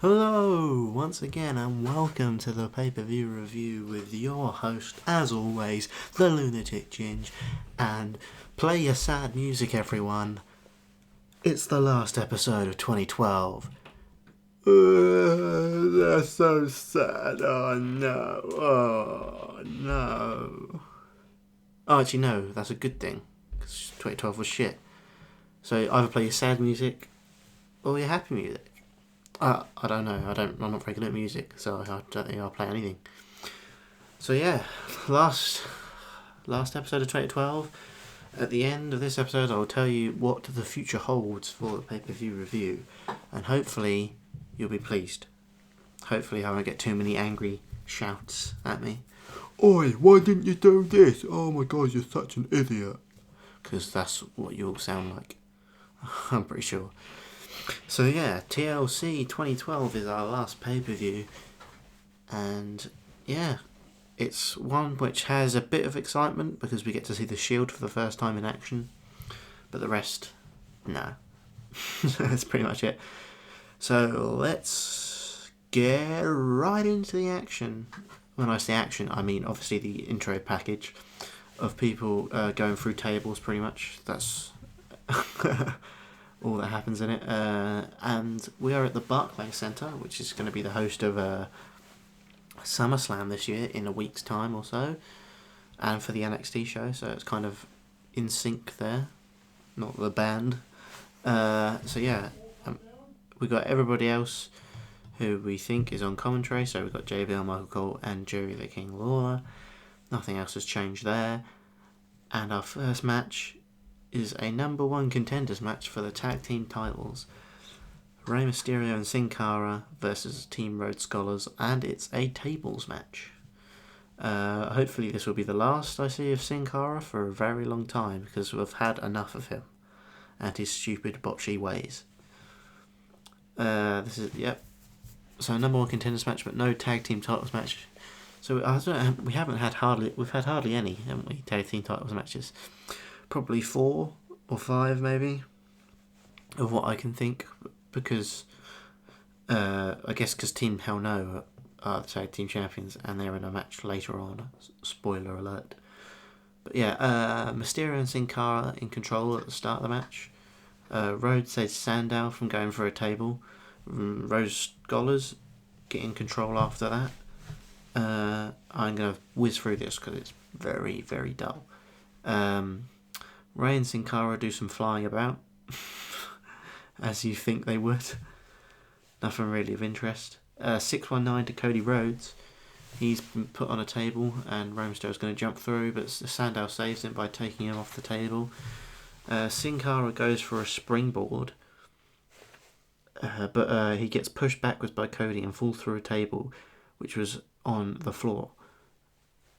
Hello, once again, and welcome to the pay-per-view review with your host, as always, the Lunatic Ginge. And play your sad music, everyone. It's the last episode of 2012. That's so sad. Oh no. Oh no. Oh, actually, no, that's a good thing, because 2012 was shit. So either play your sad music or your happy music. I don't know. I'm not very good at music, so I don't think I'll play anything. So yeah, last episode of 2012. At the end of this episode, I'll tell you what the future holds for the pay-per-view review, and hopefully you'll be pleased. Hopefully I won't get too many angry shouts at me. Oi, why didn't you do this? Oh my god, you're such an idiot. Because that's what you all sound like. I'm pretty sure. So yeah, TLC 2012 is our last pay-per-view, and yeah, it's one which has a bit of excitement because we get to see the Shield for the first time in action, but the rest, no. That's pretty much it. So let's get right into the action. When I say action, I mean obviously the intro package of people going through tables pretty much. That's all that happens in it. And we are at the Barclays Centre, which is going to be the host of SummerSlam this year in a week's time or so, and for the NXT show, so it's kind of in sync there, not the band. So yeah, we got everybody else who we think is on commentary, so we've got JBL, Michael Cole and Jerry the King Lawler. Nothing else has changed there. And our first match is a number one contenders match for the tag team titles. Rey Mysterio and Sin Cara versus Team Rhodes Scholars, and it's a tables match. Hopefully this will be the last I see of Sin Cara for a very long time, because we've had enough of him and his stupid botchy ways. This is, yep. So number one contenders match, but no tag team titles match. So I don't know, we've had hardly any, haven't we? Tag team titles matches. Probably 4 or 5 maybe, of what I can think, because I guess because Team Hell No are the tag team champions and they're in a match later on. Spoiler alert. But yeah, Mysterio and Sin Cara in control at the start of the match. Rhodes saves Sandow from going for a table. Rose Scholars get in control after that. I'm going to whiz through this because it's very, very dull. Rey and Sin Cara do some flying about, as you think they would. Nothing really of interest. 619 to Cody Rhodes. He's been put on a table and Rey Mysterio's going to jump through, but Sandow saves him by taking him off the table. Sin Cara goes for a springboard, but he gets pushed backwards by Cody and falls through a table, which was on the floor.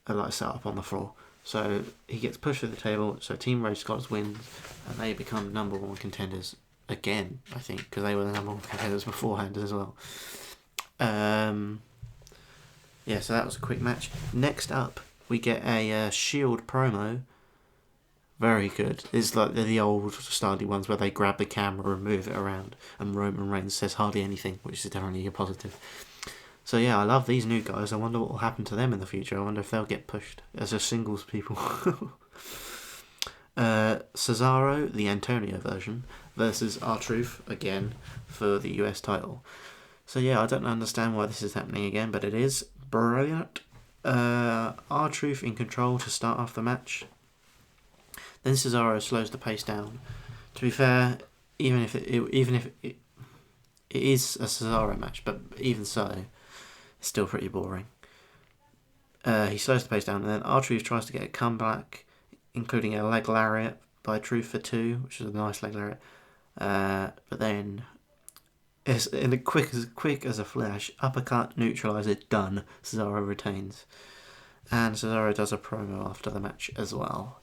Like set up on the floor. So he gets pushed through the table, so Team Rhodes Scholars wins, and they become number one contenders again, I think, because they were the number one contenders beforehand as well. Yeah, so that was a quick match. Next up, we get a Shield promo. Very good. It's like the old styly ones where they grab the camera and move it around, and Roman Reigns says hardly anything, which is definitely a positive. So yeah, I love these new guys. I wonder what will happen to them in the future. I wonder if they'll get pushed as a singles people. Cesaro, the Antonio version, versus R-Truth again for the US title. So yeah, I don't understand why this is happening again, but it is brilliant. R-Truth in control to start off the match. Then Cesaro slows the pace down. To be fair, even if it is a Cesaro match, but even so, it's still pretty boring. He slows the pace down, and then R-Truth tries to get a comeback, including a leg lariat by Truth for 2, which is a nice leg lariat. But then, it's in a quick as a flash, uppercut, neutralizer, done. Cesaro retains, and Cesaro does a promo after the match as well.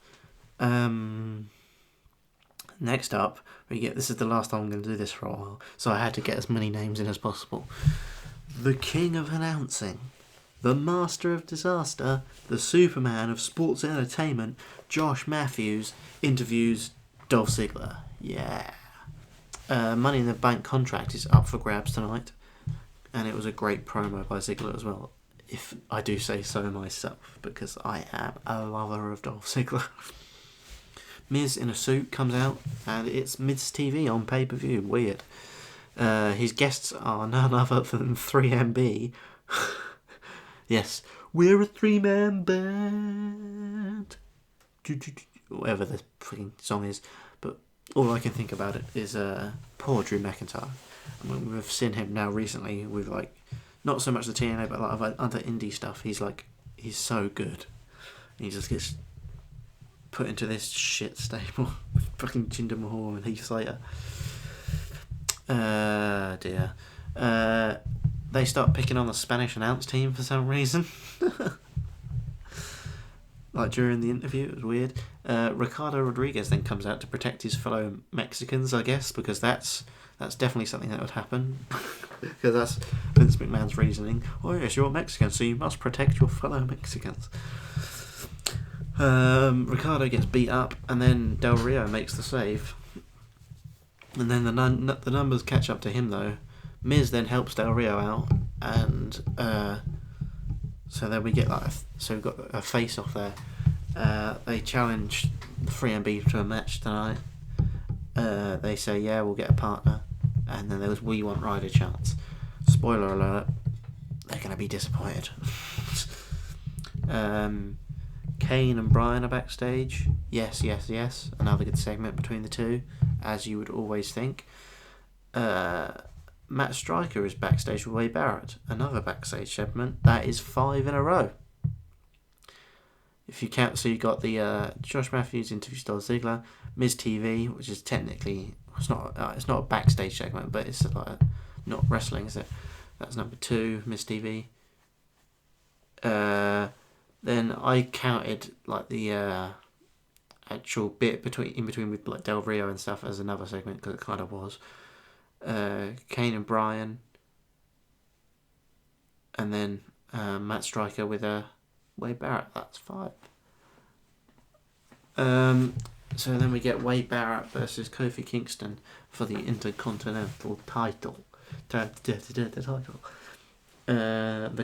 Next up, we get, this is the last time I'm going to do this for a while, so I had to get as many names in as possible. The King of Announcing, the Master of Disaster, the Superman of Sports Entertainment, Josh Matthews, interviews Dolph Ziggler. Yeah. Money in the Bank contract is up for grabs tonight. and it was a great promo by Ziggler as well, if I do say so myself, because I am a lover of Dolph Ziggler. Miz in a suit comes out, and it's Miz TV on pay-per-view. Weird. His guests are none other than 3MB. Yes, we're a 3-man band. Whatever the freaking song is. But all I can think about it is poor Drew McIntyre. I mean, we've seen him now recently with, like, not so much the TNA, but a lot of other indie stuff. He's so good. He just gets put into this shit stable with fucking Jinder Mahal and Heath Slater. Dear. They start picking on the Spanish announce team for some reason. Like during the interview, it was weird. Ricardo Rodriguez then comes out to protect his fellow Mexicans, I guess, because that's definitely something that would happen. Because that's Vince McMahon's reasoning. Oh yes, you're Mexican, so you must protect your fellow Mexicans. Ricardo gets beat up, and then Del Rio makes the save. And then the numbers catch up to him, though. Miz then helps Del Rio out, and so then we get so we've got a face-off there. They challenge 3MB to a match tonight. They say, yeah, we'll get a partner. And then there was We Want Ryder chants. Spoiler alert, they're going to be disappointed. Kane and Bryan are backstage. Yes. Another good segment between the two, as you would always think. Matt Striker is backstage with Wade Barrett. Another backstage segment. That is 5 in a row. If you count, so you got the Josh Matthews interviews Dolph Ziggler, Miz TV, which is technically it's not a backstage segment, but it's like not wrestling, is it? That's number 2, Miz TV. Then I counted like the actual bit in between with like Del Rio and stuff as another segment, because it kind of was. Kane and Bryan, and then Matt Striker with Wade Barrett. That's 5. So then we get Wade Barrett versus Kofi Kingston for the Intercontinental title. The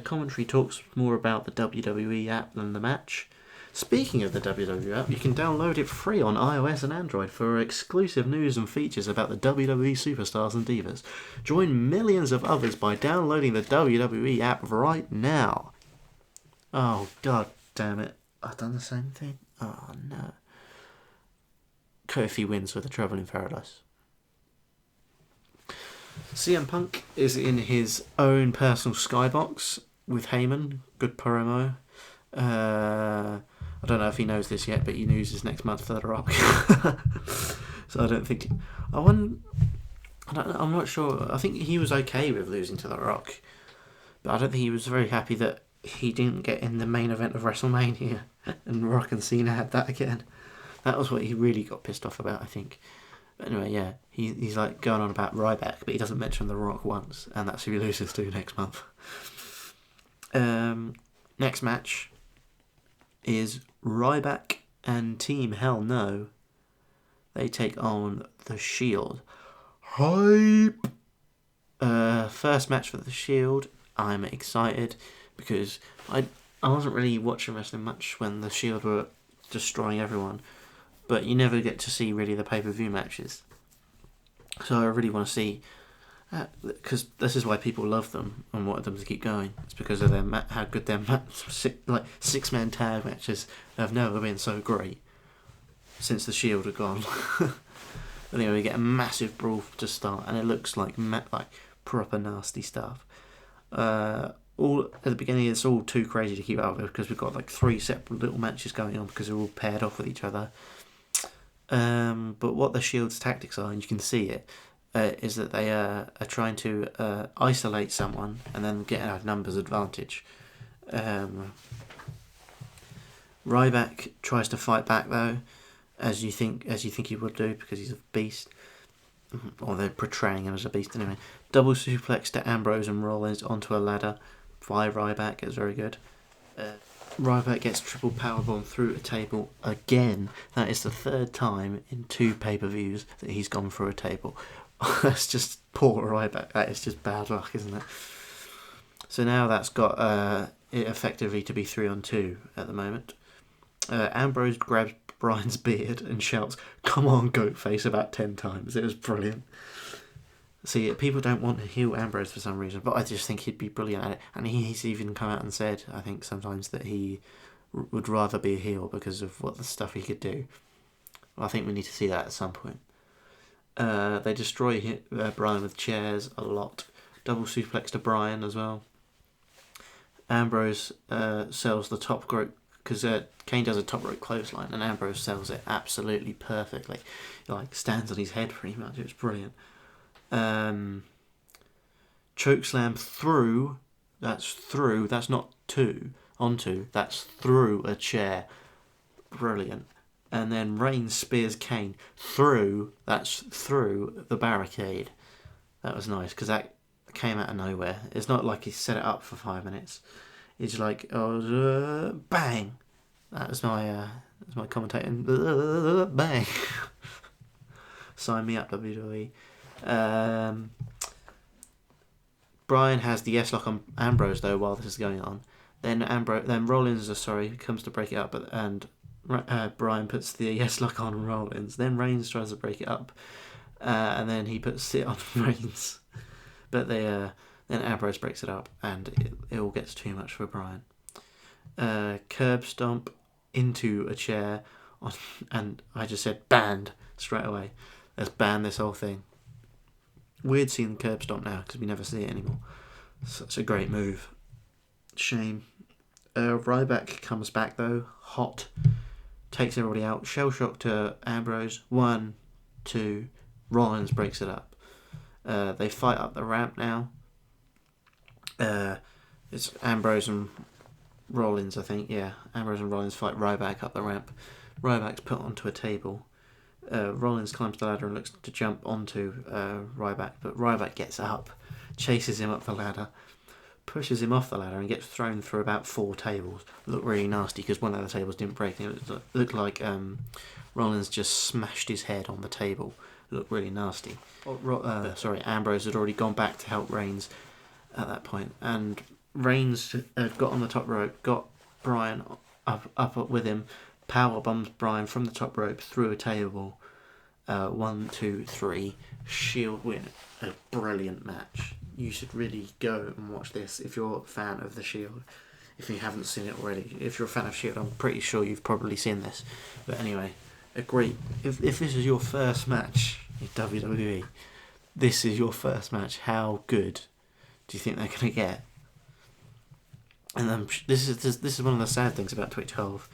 commentary talks more about the WWE app than the match. Speaking of the WWE app, you can download it free on iOS and Android for exclusive news and features about the WWE superstars and divas. Join millions of others by downloading the WWE app right now. Oh, god damn it. I've done the same thing? Oh, no. Kofi wins with the Trouble in Paradise. CM Punk is in his own personal skybox with Heyman. Good promo. I don't know if he knows this yet, but he loses next month for The Rock. So I don't think... I'm not sure. I think he was okay with losing to The Rock. But I don't think he was very happy that he didn't get in the main event of WrestleMania. And Rock and Cena had that again. That was what he really got pissed off about, I think. But anyway, yeah. He's like going on about Ryback, but he doesn't mention The Rock once. And that's who he loses to next month. Next match is Ryback and Team Hell No. They take on The Shield. Hype! First match for The Shield. I'm excited because I wasn't really watching wrestling much when The Shield were destroying everyone, but you never get to see really the pay-per-view matches. So I really want to see, because this is why people love them and want them to keep going. It's because of how good their six-man tag matches have never been so great since The Shield had gone. Anyway, we get a massive brawl to start, and it looks like proper nasty stuff. All at the beginning, it's all too crazy to keep up with because we've got like 3 separate little matches going on because they're all paired off with each other. But what the Shield's tactics are, and you can see it, is that they are trying to isolate someone and then get a numbers advantage. Ryback tries to fight back though, as you think he would do because he's a beast, or they're portraying him as a beast anyway. Double suplex to Ambrose and Rollins onto a ladder by Ryback. It's very good. Ryback gets triple powerbomb through a table again. That is the 3rd time in 2 pay-per-views that he's gone through a table. That's just poor Ryback. That is just bad luck, isn't it? So now that's got it effectively to be 3-on-2 at the moment. Ambrose grabs Brian's beard and shouts, "Come on, Goatface," about 10 times. It was brilliant. See, people don't want to heel Ambrose for some reason, but I just think he'd be brilliant at it. And he's even come out and said, I think sometimes, that he would rather be a heel because of what the stuff he could do. I think we need to see that at some point. They destroy Brian with chairs a lot. Double suplex to Brian as well. Ambrose sells the top rope, because Kane does a top rope clothesline, and Ambrose sells it absolutely perfectly. He, like, stands on his head pretty much. It was brilliant. Chokeslam through. That's through. That's not onto. That's through a chair. Brilliant. And then Reigns spears Kane through. That's through the barricade. That was nice because that came out of nowhere. It's not like he set it up for 5 minutes. It's like, bang. That was my commentating. Bang. Sign me up, WWE. Brian has the yes lock on Ambrose though while this is going on. Then Rollins comes to break it up, and Brian puts the yes lock on Rollins. Then Reigns tries to break it up, and then he puts it on Reigns. But then Ambrose breaks it up, and it all gets too much for Brian. Curb stomp into a chair, and I just said banned straight away. Let's ban this whole thing. Weird seeing the curb stomp now because we never see it anymore. Such a great move. Shame. Ryback comes back though, hot, takes everybody out. Shell shock to Ambrose. 1, 2. Rollins breaks it up. They fight up the ramp now. It's Ambrose and Rollins, I think. Yeah, Ambrose and Rollins fight Ryback up the ramp. Ryback's put onto a table. Rollins climbs the ladder and looks to jump onto Ryback, but Ryback gets up, chases him up the ladder, pushes him off the ladder, and gets thrown through about 4 tables. Looked really nasty because one of the tables didn't break. It looked like Rollins just smashed his head on the table. It looked really nasty. Ambrose had already gone back to help Reigns at that point, and Reigns got on the top rope, got Brian up with him, power bombs Brian from the top rope through a table. 1, 2, 3. Shield win. A brilliant match. You should really go and watch this if you're a fan of the Shield. If you haven't seen it already. If you're a fan of Shield, I'm pretty sure you've probably seen this. But anyway, a great... If this is your first match in WWE, this is your first match, how good do you think they're going to get? And this is one of the sad things about 2012.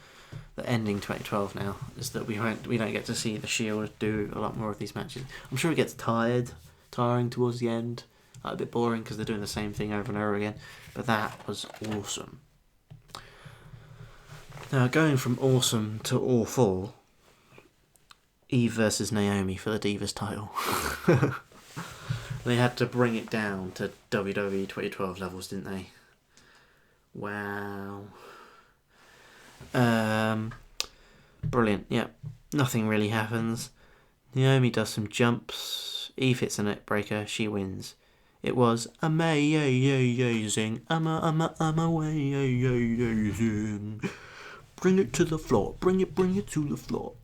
The ending 2012 now is that we don't get to see the Shield do a lot more of these matches. I'm sure it gets tiring towards the end, like a bit boring because they're doing the same thing over and over again. But that was awesome. Now going from awesome to awful, Eve versus Naomi for the Divas title. They had to bring it down to WWE 2012 levels, didn't they? Wow. Brilliant. Yep. Nothing really happens. Naomi does some jumps. Eve hits a neck breaker. She wins. It was amazing. Amazing. Bring it to the floor. Bring it to the floor.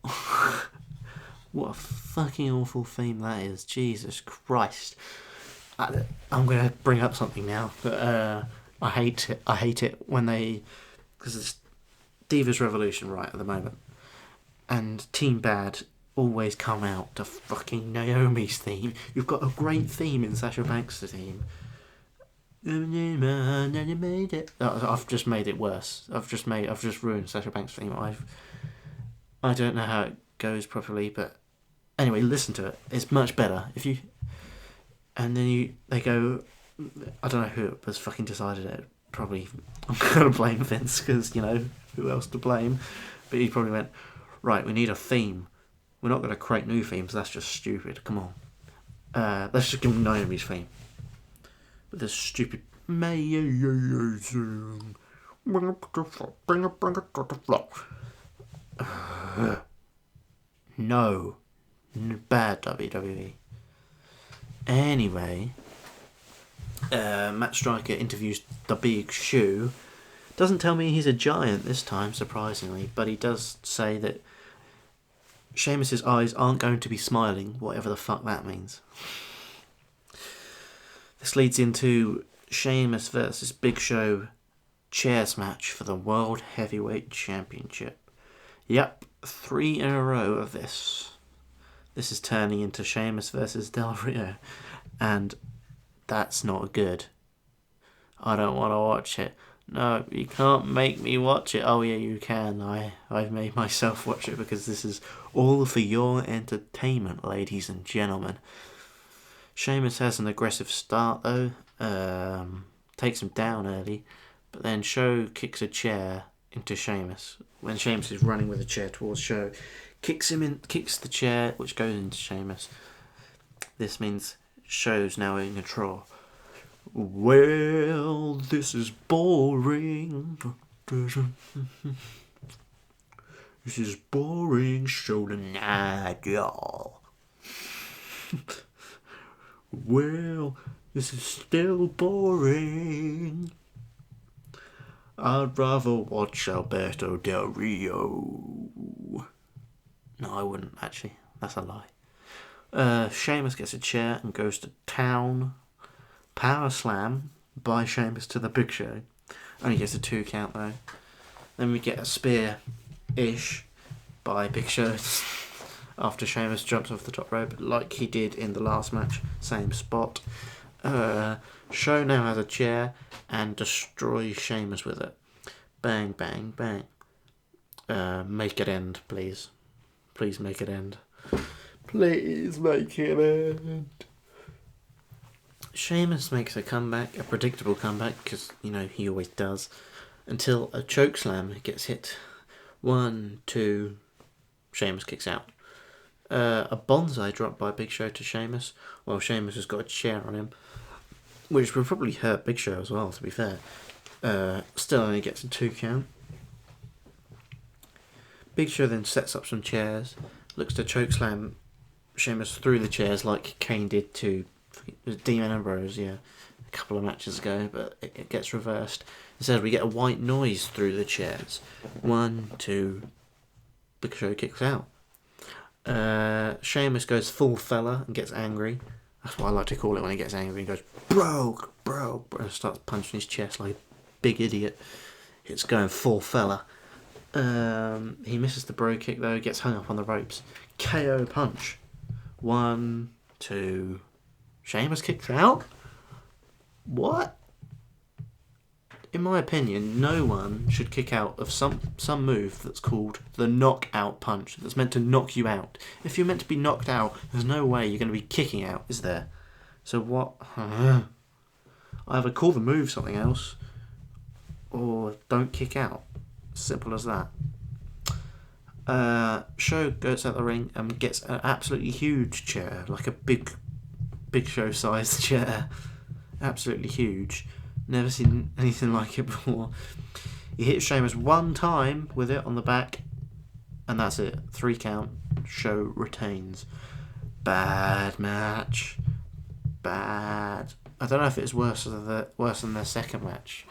What a fucking awful theme that is. Jesus Christ. I'm going to bring up something now, but I hate it when they... Because it's Divas Revolution right at the moment. And Team Bad always come out to fucking Naomi's theme. You've got a great theme in Sasha Banks' theme. I've just made it worse. I've just ruined Sasha Banks' theme. I don't know how it goes properly, but anyway, listen to it. It's much better. They go. I don't know who was fucking decided it. Probably I'm gonna blame Vince because who else to blame? But he probably went, right. We need a theme. We're not gonna create new themes. That's just stupid. Come on. Let's just give him Naomi's theme. But this stupid amazing. Bring it to the floor. No. Bad WWE. Anyway, Matt Striker interviews the Big Shoe. Doesn't tell me he's a giant this time, surprisingly, but he does say that Sheamus's eyes aren't going to be smiling, whatever the fuck that means. This leads into Sheamus versus Big Show chairs match for the World Heavyweight Championship. Yep, 3 in a row of this. This is turning into Sheamus versus Del Rio, and that's not good. I don't want to watch it. No, you can't make me watch it. Oh yeah, you can. I've made myself watch it because this is all for your entertainment, ladies and gentlemen. Sheamus has an aggressive start though, takes him down early, but then Show kicks a chair into Sheamus. When Sheamus is running with a chair towards Show, kicks the chair, which goes into Sheamus. This means Show's now in control. Well, this is boring. This is boring show tonight, y'all. Well, this is still boring. I'd rather watch Alberto Del Rio. No, I wouldn't, actually. That's a lie. Sheamus gets a chair and goes to town. Power slam by Sheamus to the Big Show. Only gets a 2 count, though. Then we get a spear-ish by Big Show after Sheamus jumps off the top rope, like he did in the last match. Same spot. Show now has a chair and destroys Sheamus with it. Bang, bang, bang. Make it end, please. Please make it end. Please make it end. Sheamus makes a comeback, a predictable comeback, because, you know, he always does, until a chokeslam gets hit. 1, 2, Sheamus kicks out. A bonsai drop by Big Show to Sheamus, while Sheamus has got a chair on him, which would probably hurt Big Show as well, to be fair. Still only gets a 2 count. Big Show then sets up some chairs, looks to chokeslam Sheamus through the chairs like Kane did to Demon Ambrose, a couple of matches ago, but it gets reversed. Instead, we get a white noise through the chairs. 1, 2, Big Show kicks out. Sheamus goes full fella and gets angry. That's what I like to call it when he gets angry. He goes, bro, and starts punching his chest like a big idiot. It's going full fella. He misses the bro kick though, gets hung up on the ropes. KO punch. 1, 2... Sheamus kicks out? What? In my opinion, no one should kick out of some move that's called the knockout punch, that's meant to knock you out. If you're meant to be knocked out, there's no way you're going to be kicking out, is there? So what? Either call the move something else, or don't kick out. Simple as that. Show goes out the ring and gets an absolutely huge chair, like a Big Show sized chair. Absolutely huge. Never seen anything like it before. He hits Sheamus 1 time with it on the back, and that's it. 3 count. Show retains. Bad match. Bad. I don't know if it's worse than their second match.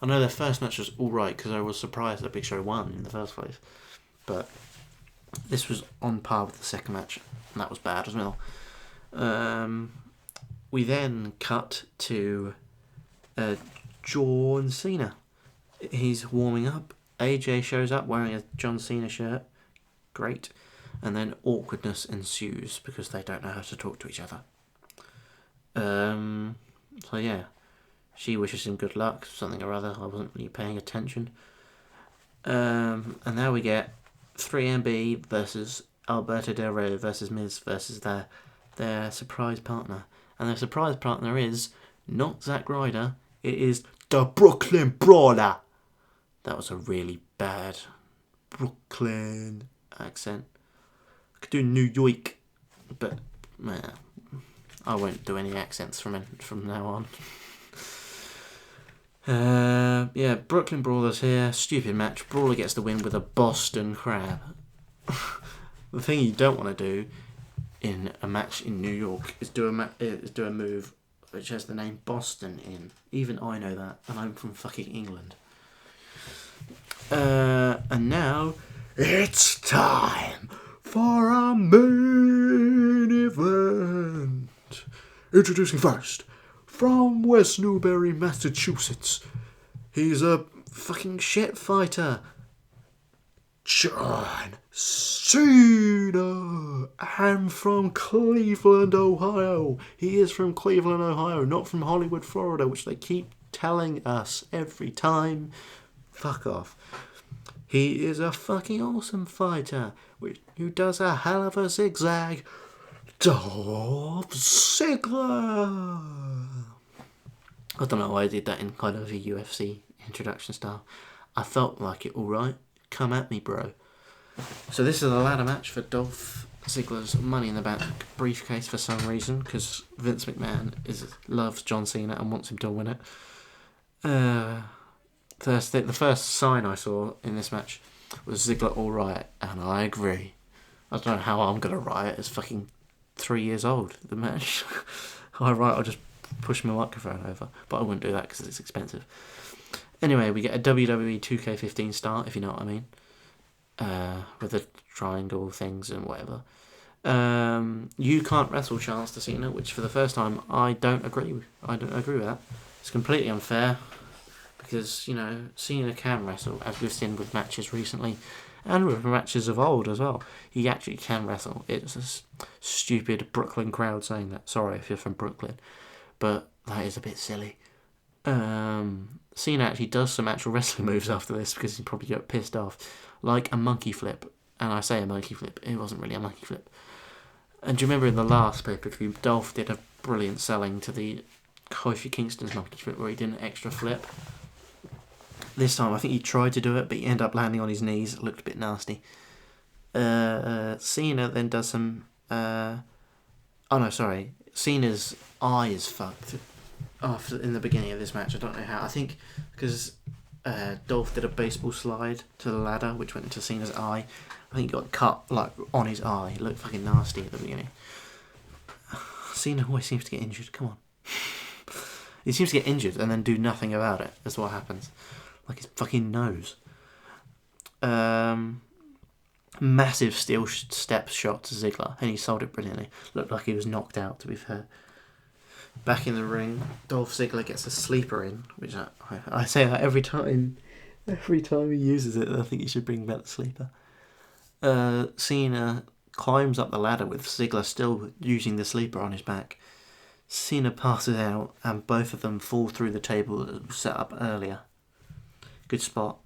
I know their first match was alright because I was surprised that Big Show won in the first place. But this was on par with the second match, and that was bad as well. We then cut to John Cena. He's warming up. AJ shows up wearing a John Cena shirt. Great. And then awkwardness ensues because they don't know how to talk to each other. So yeah, she wishes him good luck, something or other. I wasn't really paying attention. And now we get 3MB versus Alberto Del Rio versus Miz versus their surprise partner. And their surprise partner is not Zack Ryder, it is the Brooklyn Brawler. That was a really bad Brooklyn accent. I could do New York, but I won't do any accents from now on. Brooklyn Brawler's here. Stupid match. Brawler gets the win with a Boston Crab. The thing you don't want to do in a match in New York is do a move which has the name Boston in. Even I know that, and I'm from fucking England. And now it's time for our main event. Introducing first, from West Newbury, Massachusetts, he's a fucking shit fighter, John Cena. And from Cleveland, Ohio. He is from Cleveland, Ohio, not from Hollywood, Florida, which they keep telling us every time. Fuck off. He is a fucking awesome fighter who does a hell of a zigzag. Dolph Ziggler. I don't know why I did that in kind of a UFC introduction style. I felt like it alright. Come at me, bro. So this is a ladder match for Dolph Ziggler's Money in the Bank briefcase for some reason, because Vince McMahon loves John Cena and wants him to win it. The first sign I saw in this match was Ziggler all right, and I agree. I don't know how I'm going to riot. It's fucking 3 years old, the match. I'll just push my microphone over, but I wouldn't do that because it's expensive. Anyway, we get a WWE 2K15 start, if you know what I mean, with the triangle things and whatever. You can't wrestle chance to Cena, which for the first time I don't agree with that. It's completely unfair because, you know, Cena can wrestle, as we've seen with matches recently and with matches of old as well. He actually can wrestle. It's a stupid Brooklyn crowd saying that. Sorry if you're from Brooklyn, but that is a bit silly. Cena actually does some actual wrestling moves after this because he probably got pissed off, like a monkey flip. And I say a monkey flip, it wasn't really a monkey flip. And do you remember in the last pay-per-view, Dolph did a brilliant selling to the Kofi Kingston's monkey flip where he did an extra flip. This time I think he tried to do it, but he ended up landing on his knees. It looked a bit nasty. Cena then does some... Cena's eye is fucked in the beginning of this match. I don't know how. I think because Dolph did a baseball slide to the ladder, which went into Cena's eye. I think he got cut like on his eye. It looked fucking nasty at the beginning. Cena always seems to get injured. Come on. He seems to get injured and then do nothing about it. That's what happens. Like his fucking nose. Massive steel step shot to Ziggler, and he sold it brilliantly. Looked like he was knocked out, to be fair. Back in the ring, Dolph Ziggler gets a sleeper in, which I say that every time. Every time he uses it, I think he should bring back the sleeper. Cena climbs up the ladder with Ziggler still using the sleeper on his back. Cena passes out, and both of them fall through the table that was set up earlier. Good spot.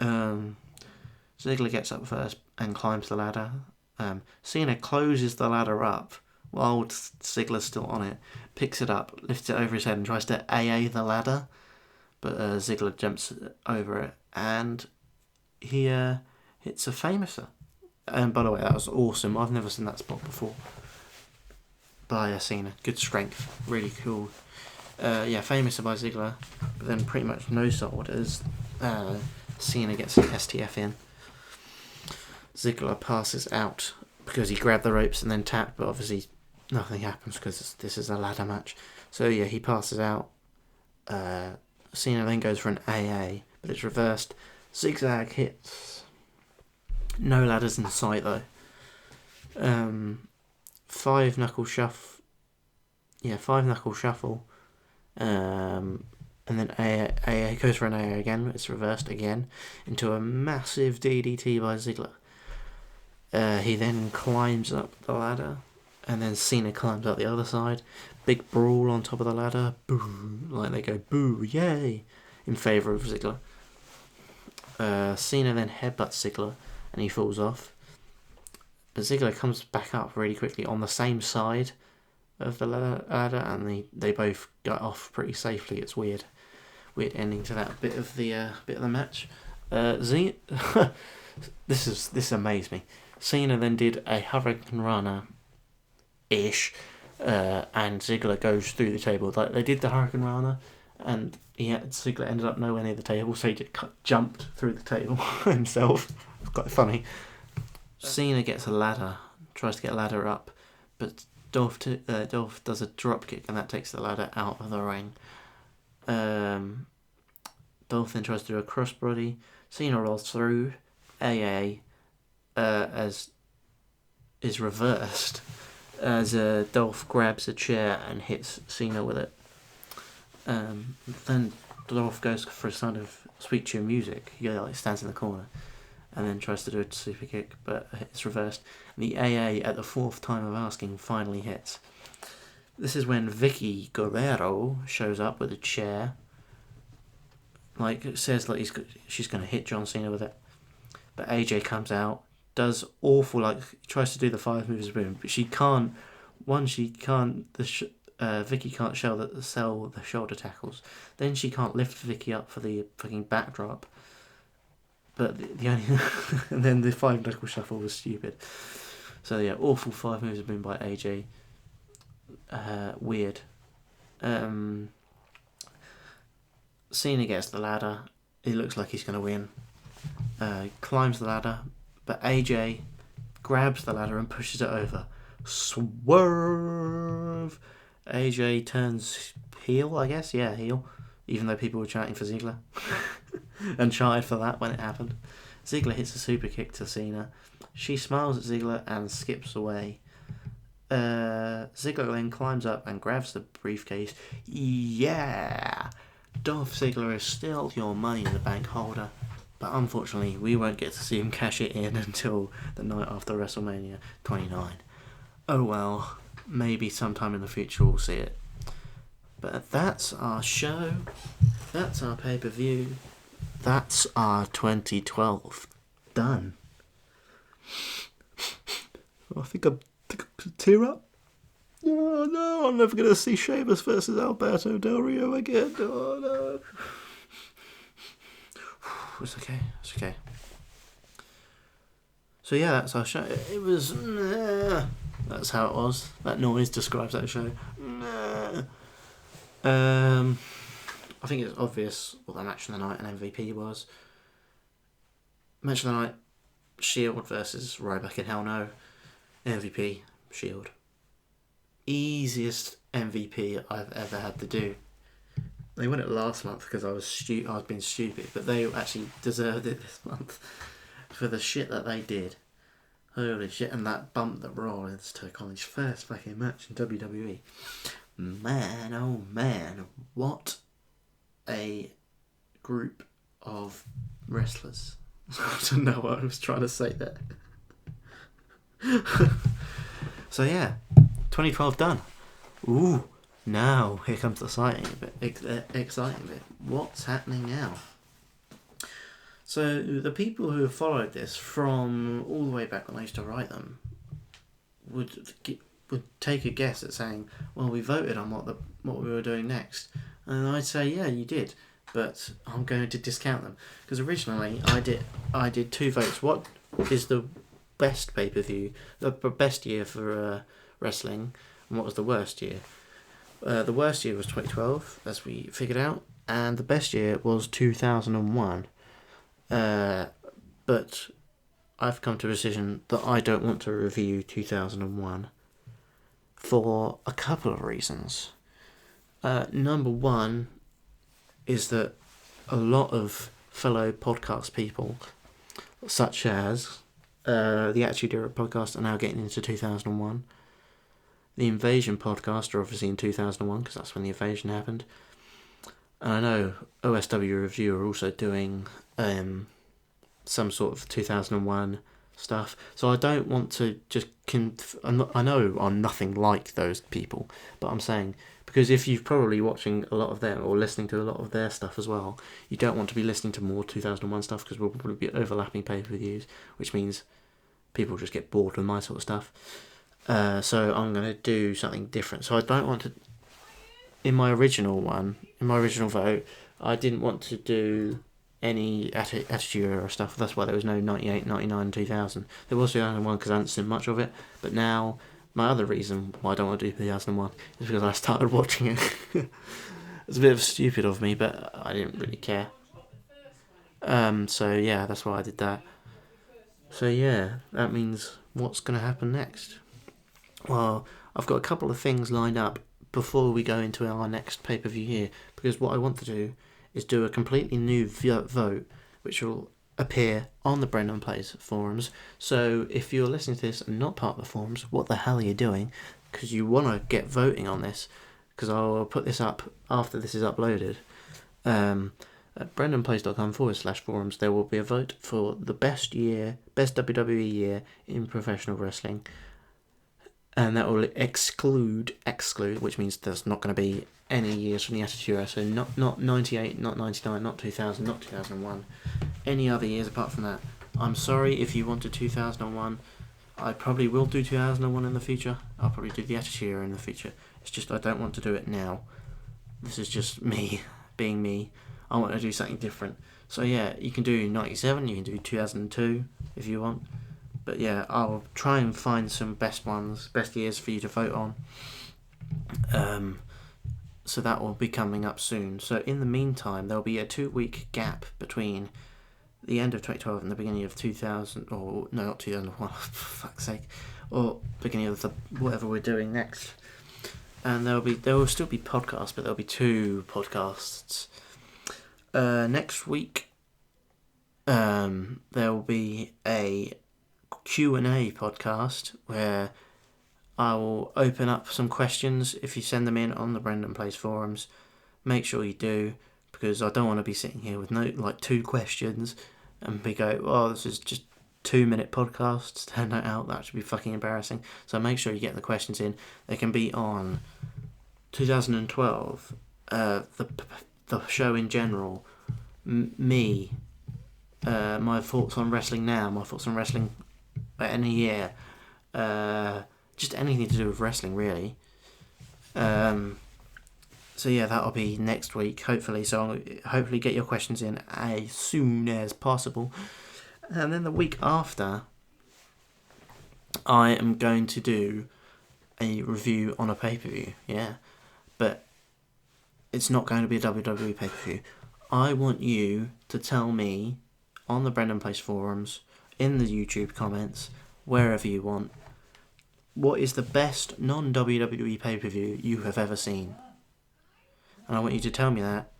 Ziggler gets up first and climbs the ladder. Cena closes the ladder up while Ziggler's still on it, picks it up, lifts it over his head and tries to AA the ladder, but Ziggler jumps over it and he hits a famouser. And by the way, that was awesome. I've never seen that spot before. By Cena. Good strength. Really cool. Famouser by Ziggler, but then pretty much no sold as Cena gets an STF in. Ziggler passes out because he grabbed the ropes and then tapped, but obviously nothing happens because this is a ladder match. So yeah, he passes out. Cena then goes for an AA, but it's reversed. Zigzag hits. No ladders in sight though. 5-knuckle shuffle. Yeah, 5-knuckle shuffle. And then AA goes for an AA again. It's reversed again into a massive DDT by Ziggler. He then climbs up the ladder, and then Cena climbs up the other side. Big brawl on top of the ladder. Boo! Like they go boo, yay! In favour of Ziggler. Cena then headbutts Ziggler, and he falls off. But Ziggler comes back up really quickly on the same side of the ladder, and they both got off pretty safely. It's weird ending to that bit of the match. This amazed me. Cena then did a Hurricane Rana-ish, and Ziggler goes through the table. Like they did the Hurricane Rana, and Ziggler ended up nowhere near the table, so he just jumped through the table himself. It's quite funny. Cena gets a ladder, tries to get a ladder up, but Dolph does a drop kick, and that takes the ladder out of the ring. Dolph then tries to do a crossbody. Cena rolls through. AA as is reversed as Dolph grabs a chair and hits Cena with it. Then Dolph goes for a sign of sweet tune music. He stands in the corner and then tries to do a super kick, but it's reversed. And the AA, at the fourth time of asking, finally hits. This is when Vicky Guerrero shows up with a chair. It says she's going to hit John Cena with it. But AJ comes out, does awful, tries to do the 5 moves boom, but she can't. Vicky can't sell the shoulder tackles. Then she can't lift Vicky up for the fucking backdrop. But the only and then the 5 knuckle shuffle was stupid. So yeah, awful 5 moves boom by AJ. Weird. Cena gets the ladder. It looks like he's going to win. Climbs the ladder, but AJ grabs the ladder and pushes it over. Swerve! AJ turns heel, I guess. Yeah, heel. Even though people were chanting for Ziggler. And chanted for that when it happened. Ziggler hits a super kick to Cena. She smiles at Ziggler and skips away. Ziggler then climbs up and grabs the briefcase. Yeah! Dolph Ziggler is still your Money in the Bank holder. But unfortunately, we won't get to see him cash it in until the night after WrestleMania 29. Oh well, maybe sometime in the future we'll see it. But that's our show. That's our pay-per-view. That's our 2012 done. I think I'm going to tear up. Oh no, I'm never going to see Sheamus versus Alberto Del Rio again. Oh no. It's okay. So yeah, that's our show. It was... that's how it was. That noise describes that show. I think it's obvious what the match of the night and MVP was. Match of the night, Shield versus Ryback in Hell No. MVP, Shield. Easiest MVP I've ever had to do. They won it last month because I was being stupid, but they actually deserved it this month for the shit that they did. Holy shit, and that bump that Rollins took on his first fucking match in WWE. Man, oh man, what a group of wrestlers. I don't know what I was trying to say there. So yeah, 2012 done. Ooh. Now, here comes the exciting bit. What's happening now? So, the people who have followed this from all the way back when I used to write them would take a guess at saying, well, we voted on what we were doing next. And I'd say, yeah, you did. But I'm going to discount them. Because originally, I did 2 votes. What is the best pay-per-view, the best year for wrestling, and what was the worst year? The worst year was 2012, as we figured out, and the best year was 2001. But I've come to a decision that I don't want to review 2001 for a couple of reasons. Number one is that a lot of fellow podcast people, such as the Attitude Era podcast, are now getting into 2001. The Invasion podcast are obviously in 2001 because that's when the invasion happened. And I know OSW Review are also doing some sort of 2001 stuff. So I don't want to just... I know I'm nothing like those people, but I'm saying, because if you're probably watching a lot of them or listening to a lot of their stuff as well, you don't want to be listening to more 2001 stuff because we'll probably be overlapping pay-per-views, which means people just get bored with my sort of stuff. So I'm going to do something different. So I don't want to... In my original vote, I didn't want to do any Attitude Era stuff. That's why there was no 98, 99, 2000. There was 2001 because I hadn't seen much of it. But now, my other reason why I don't want to do 2001 is because I started watching it. It's a bit stupid of me, but I didn't really care. So yeah, that's why I did that. So yeah, that means what's going to happen next? Well, I've got a couple of things lined up before we go into our next pay-per-view here, because what I want to do is do a completely new vote, which will appear on the Brendan Plays forums. So if you're listening to this and not part of the forums, what the hell are you doing? Because you want to get voting on this, because I'll put this up after this is uploaded. At brendanplays.com/forums, there will be a vote for the best WWE year in professional wrestling. And that will exclude, which means there's not going to be any years from the Attitude Era. So not 98, not 99, not 2000, not 2001. Any other years apart from that. I'm sorry if you wanted 2001. I probably will do 2001 in the future. I'll probably do the Attitude Era in the future. It's just I don't want to do it now. This is just me being me. I want to do something different. So yeah, you can do 97, you can do 2002 if you want. But yeah, I'll try and find some best years for you to vote on. So that will be coming up soon. So in the meantime, there'll be a 2-week gap between the end of 2012 and the beginning of 2000, or no, not 2001, for fuck's sake, or beginning of whatever we're doing next. And there will still be podcasts, but there'll be 2 podcasts. Next week, there will be a Q&A podcast where I will open up some questions. If you send them in on the Brendan Plays forums, make sure you do, because I don't want to be sitting here with 2 questions and we go, oh, this is just 2-minute podcasts. Turn that out. That should be fucking embarrassing. So make sure you get the questions in. They can be on 2012, the show in general, me, my thoughts on wrestling now, my thoughts on wrestling any year, just anything to do with wrestling, really. So yeah, that'll be next week, hopefully. So hopefully get your questions in as soon as possible. And then the week after, I am going to do a review on a pay-per-view, yeah. But it's not going to be a WWE pay-per-view. I want you to tell me on the Brendan Place forums, in the YouTube comments, wherever you want, what is the best non-WWE pay-per-view you have ever seen? And I want you to tell me that.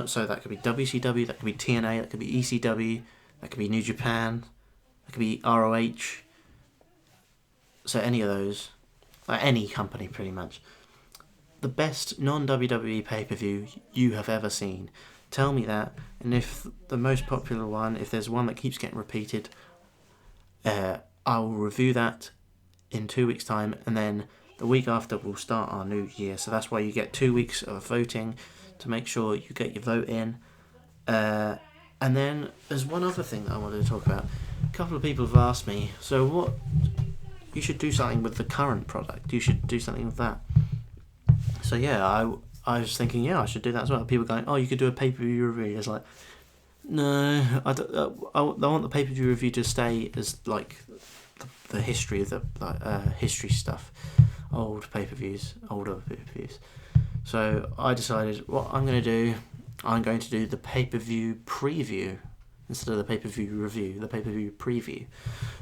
So that could be WCW, that could be TNA, that could be ECW, that could be New Japan, that could be ROH. So any of those, like any company pretty much. The best non-WWE pay-per-view you have ever seen. Tell me that, and if the most popular one, if there's one that keeps getting repeated, I will review that in 2 weeks' time, and then the week after we'll start our new year. So that's why you get 2 weeks of voting to make sure you get your vote in. And then there's one other thing that I wanted to talk about. A couple of people have asked me, so what? You should do something with the current product. You should do something with that. So yeah, I was thinking, yeah, I should do that as well. People going, oh, you could do a pay-per-view review. It's like, no, I want the pay-per-view review to stay as like the history of the history stuff, older pay-per-views. So I decided what I'm going to do. I'm going to do the pay-per-view preview instead of the pay-per-view review. The pay-per-view preview.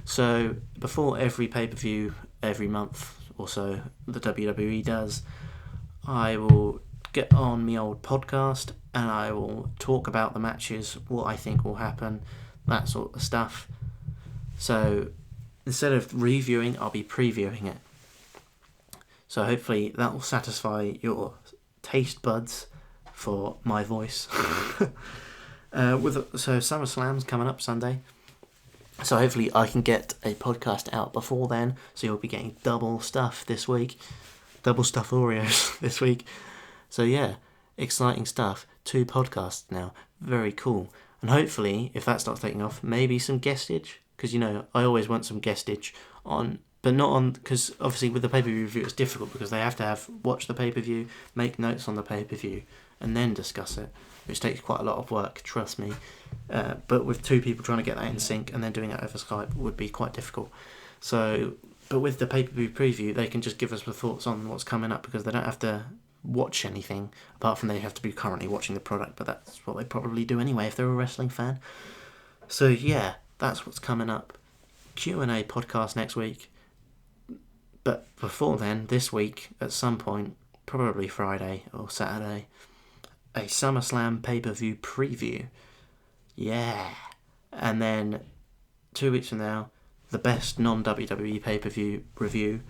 So before every pay-per-view, every month or so, the WWE does, I will get on my old podcast and I will talk about the matches, what I think will happen, that sort of stuff. So instead of reviewing, I'll be previewing it. So hopefully that will satisfy your taste buds for my voice. So SummerSlam's coming up Sunday. So hopefully I can get a podcast out before then. So you'll be getting double stuff this week. Double stuff Oreos this week. So yeah, exciting stuff. 2 podcasts now. Very cool. And hopefully, if that starts taking off, maybe some guestage. Because, you know, I always want some guestage on, but not on, because obviously with the pay-per-view review it's difficult because they have to watch the pay-per-view, make notes on the pay-per-view, and then discuss it, which takes quite a lot of work, trust me. But with 2 people trying to get that in sync and then doing it over Skype would be quite difficult. So, but with the pay-per-view preview, they can just give us the thoughts on what's coming up because they don't have to watch anything apart from they have to be currently watching the product, but that's what they probably do anyway if they're a wrestling fan. So yeah, that's what's coming up. Q&A podcast next week. But before then, this week, at some point, probably Friday or Saturday, a SummerSlam pay-per-view preview. Yeah. And then 2 weeks from now, the best non-WWE pay-per-view review,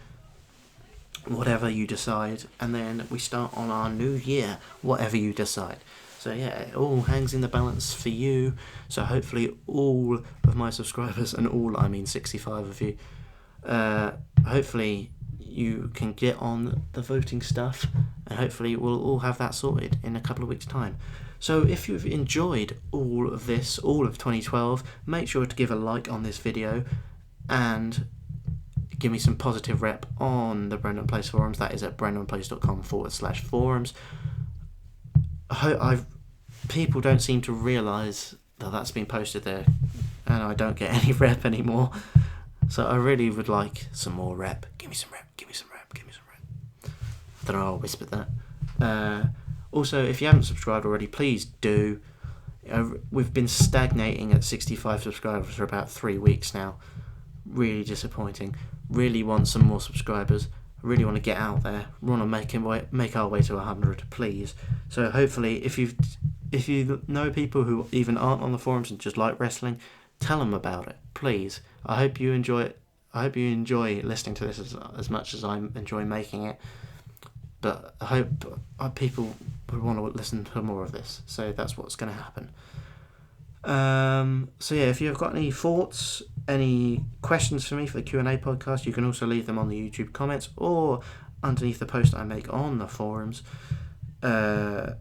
whatever you decide. And then we start on our new year, whatever you decide. So yeah, it all hangs in the balance for you. So hopefully all of my subscribers, and all, I mean 65 of you, hopefully you can get on the voting stuff, and hopefully we'll all have that sorted in a couple of weeks' time. So if you've enjoyed all of this, all of 2012, make sure to give a like on this video and give me some positive rep on the Brendan Place forums. That is at brendanplace.com/forums. People don't seem to realise that that's been posted there, and I don't get any rep anymore. So I really would like some more rep. Give me some rep, give me some rep, give me some rep. I don't know, I'll whisper that. Also, if you haven't subscribed already, please do. We've been stagnating at 65 subscribers for about 3 weeks now. Really disappointing. Really want some more subscribers. Really want to get out there. Want to make our way to 100, please. So hopefully, if you know people who even aren't on the forums and just like wrestling, tell them about it, please. I hope you enjoy it. I hope you enjoy listening to this as much as I enjoy making it. But I hope people would want to listen to more of this. So that's what's going to happen. So yeah, if you've got any thoughts, any questions for me for the Q&A podcast, you can also leave them on the YouTube comments or underneath the post I make on the forums. And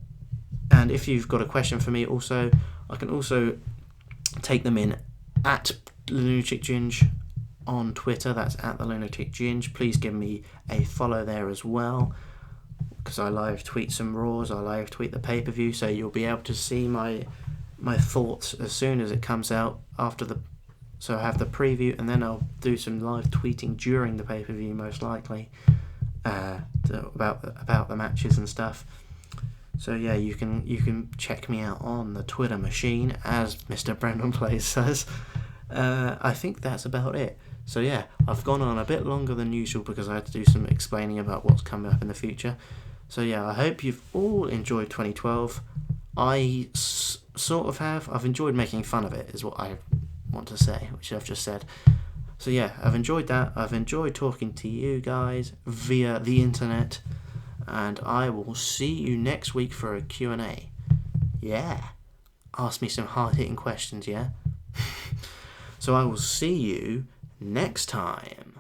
if you've got a question for me also, I can also take them in at Lunatic Ginge on Twitter. That's at the Lunatic Ginge. Please give me a follow there as well, because I live tweet some Raws, I live tweet the pay-per-view, so you'll be able to see my thoughts as soon as it comes out so I have the preview, and then I'll do some live tweeting during the pay-per-view most likely, about the matches and stuff. So yeah, you can check me out on the Twitter machine, as Mr. Brendan Plays says. I think that's about it. So yeah, I've gone on a bit longer than usual because I had to do some explaining about what's coming up in the future. So yeah, I hope you've all enjoyed 2012. I sort of have. I've enjoyed making fun of it, is what I want to say, which I've just said. So yeah, I've enjoyed that. I've enjoyed talking to you guys via the internet, and I will see you next week for a Q&A. Yeah. Ask me some hard-hitting questions, yeah? So I will see you next time.